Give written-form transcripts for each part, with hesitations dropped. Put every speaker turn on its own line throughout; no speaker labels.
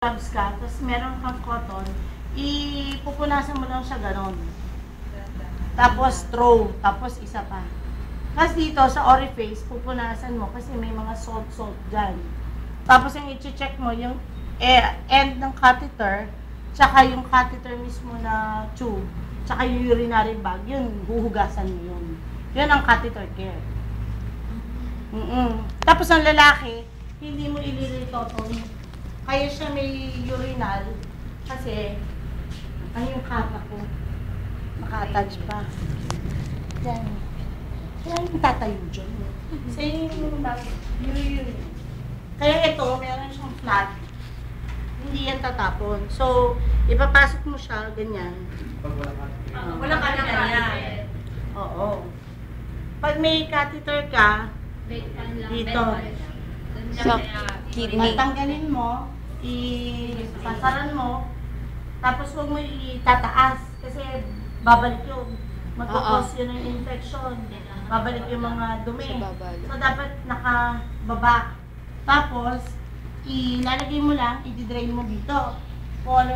gloves ka, tapos meron kang cotton, ipupunasan mo lang siya ganon. Tapos throw, tapos isa pa. Kasi dito sa orifice, pupunasan mo kasi may mga salt dyan. Tapos yung i-check mo yung end ng catheter, tsaka yung catheter mismo na tube, tsaka yung urinary bag, yun, huhugasan mo yun. Yun ang catheter care. Tapos ang lalaki, hindi mo ililitoton. Kaya siya may urinal kasi ang yung kata ko naka-attach pa. Yan. Kaya yung tatayo dyan. So yung urinal. Kaya ito, meron siyang flat. Hindi yan tatapon. So, ipapasok mo siya, ganyan.
Pag wala ka.
Wala ka na ganyan. Oo. Pag may catheter ka, dito.
Sa kidney.
Tanggalin mo, ipasaran mo, tapos huwag mo itataas kasi babalik yun. Magkakos yun ng infection. Babalik yung mga dumi. So, dapat nakababa. Tapos, ilalagay mo lang, i-drain mo dito. Kung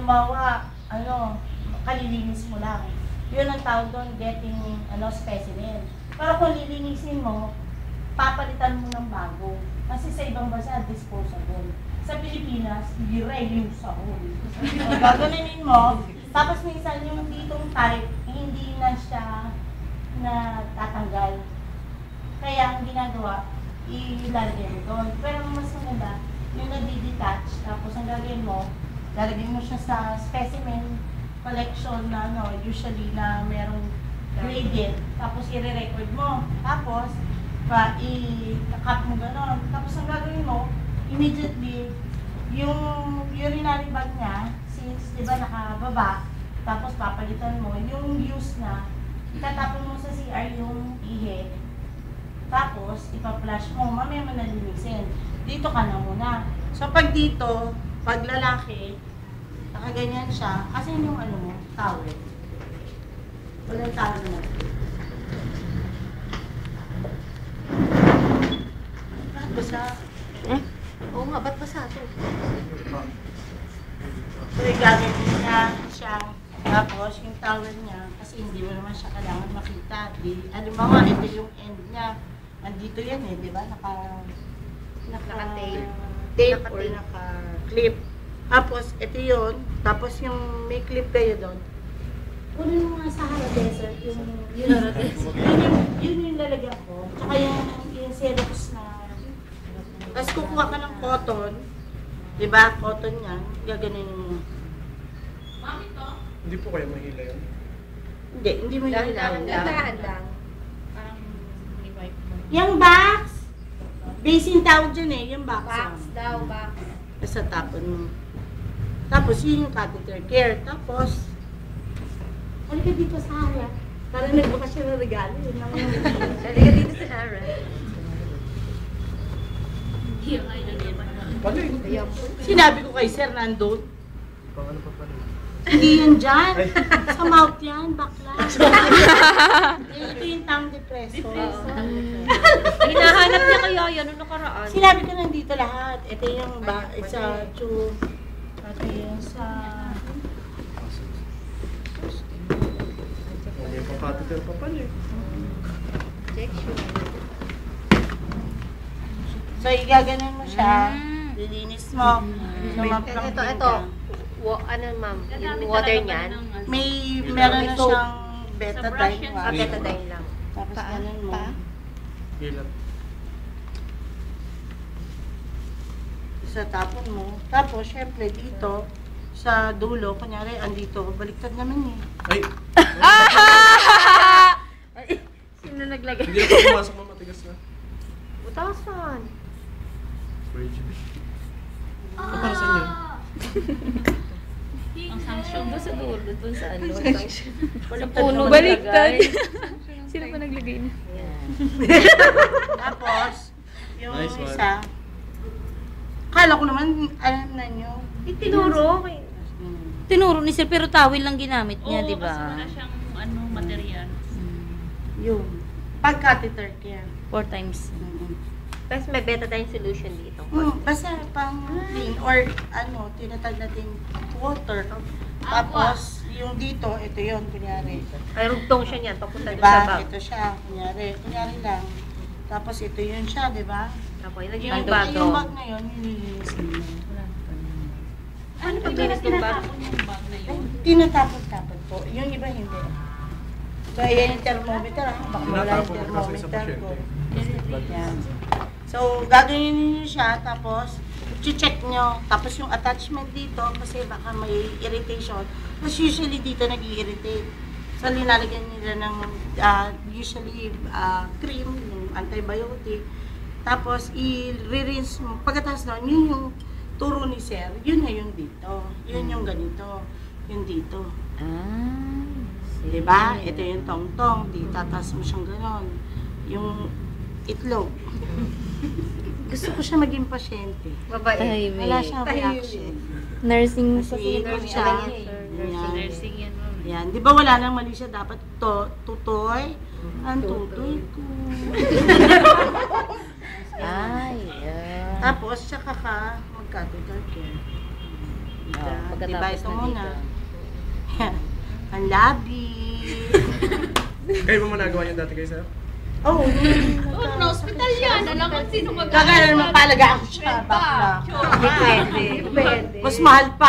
kalilinis mo lang. Yun ang tawag doon, getting specimen. Pero kung lilinisin mo, papalitan mo ng bago. Kasi sa ibang bansa, disposable. Sa Pilipinas, i-reuse sa hole. Gaganunin mo, tapos minsan yung ditong type, hindi na siya natatanggal. Kaya ang ginagawa, ilalagay mo doon. Pero mas maganda, yung nadi-detach, tapos ang gagawin mo, lalagay mo siya sa specimen collection na usually na merong gradient. Tapos i-record mo. Tapos, i-cut mo gano'n. Tapos ang gagawin mo, immediately, yung urinary bag niya, since di ba nakababa, tapos papalitan mo, yung use na, itatapon mo sa CR yung ihe, tapos ipa-flush mo, mamaya mo nalinisin. Dito ka na muna. So pag dito, pag lalaki, nakaganyan siya, kasi yung towel. Walang towel na. Basa.
Oo nga, ba't basa ito?
So, igagamit niya siya. Tapos, yung towel niya, kasi hindi mo naman siya kailangan makita. Halimbawa, ito yung end niya. Andito yan di ba? Naka-tape or naka-clip. Tapos, ito yun. Tapos, yung may clip kayo doon. Kunin mo nga sa Sahara Desert, yun yung lalagyan ko. Tsaka yung Xerox na. Tapos kukuha ka ng cotton, di ba? Cotton yan, gaganin mo. Mami to?
Hindi po kayo mahila yun?
Hindi mo
Lang.
Parang yung box! Basin tawag dyan yung box.
Box daw, box.
Basta tapon mo. Tapos yun yung catheter care. Tapos, halika dito sa Hara. Parang nagbukas siya ng regalo.
Halika dito sa Hara.
Sinabi ko kay Sir, nandun.
Pang ano pa pala?
Hindi yan dyan. Sa mouth yan, bakla. Ito yung tongue depressor.
Hinahanap niya kaya yan nung nakaraan.
Sinabi ko nandito lahat. Ito yung sa tube. Ito yung sa...
May pang-catheter pa pala
So, igaganon mo siya. Lilinis mo.
Ito. Ano ma'am? Yung water niyan?
Meron na siyang betadine.
Betadine lang.
Tapos ganun mo.
Hilap.
Isa tapon mo. Tapos, syempre, dito, sa dulo, kunyari, andito, baliktad naman
Ay!
Sino naglagay?
Hindi na pa pumasok na matigas na.
Butasan.
Bridge. Ito para sa inyo.
Ang sanction ba sa dulo? Doon sa ano?
Wala puno
Baliktad.
naglagay.
Sino ba naglagay na?
Tapos, yung
Nice one.
isa, kala ko naman, alam na nyo.
Tinuro.
Tinuro ni Sir pero tawil lang ginamit niya,
Oo,
di ba?
kasi wala siyang material.
Yun. Pag catheter care.
4 times.
Tapos may betadine solution dito.
Basta pang clean or ano, tinatag natin water. Tapos, yung dito, ito yun, kunyari.
Ay, rugtong siya niyan. Papunta doon sa
Diba?
bag.
Ito siya, kunyari lang. Tapos ito yun siya, diba?
Tapos, ilagay
Yung
yung bag.
yung bag na yun, nililinisin mo.
Ano pag linis ng bag?
Yung bag na yun.
Tinatapon-tapon po. Yung iba hindi. Kaya yung thermometer, baka wala yung
Tinatapon ko kasi sa
thermometer ko.
pasyente.
Yan. So, gagawin niyo siya, tapos, check nyo. Tapos yung attachment dito, kasi baka may irritation. Tapos usually dito nag-i-irritate. So, linalagyan nila ng, usually, cream, yung antibiotic. Tapos, i-rinse mo. Pagkatapos nun, yun yung turo ni Sir, yun na yung dito. Yun yung ganito. Yun dito.
Ah.
Diba? Ito yung tong-tong. Di tatas mo siyang ganon. Yung itlog. Gusto ko siya maging pasyente.
Babae.
Tahimik.
Wala siyang reaction.
Nursing
Kasi
kasi.
yun siya. Yan.
Nursing yan. ma'am.
Yan. Di ba wala nang mali siya? Dapat tutoy. Ang tutoy ko.
Ay, yeah.
Tapos, tsaka ka mag-catheter care.
Pagkatapos
Diba ito
na
muna?
dito.
Yan. Ang labi.
Kayo ba mo nagawa niyo dati kayo, sir?
Oh,
Oh, no, hospital yan. Alam mo sino mag-
Kagaya naman palaga ako siya. Bakla.
Hindi pwede. Pwede.
Mas mahal pa.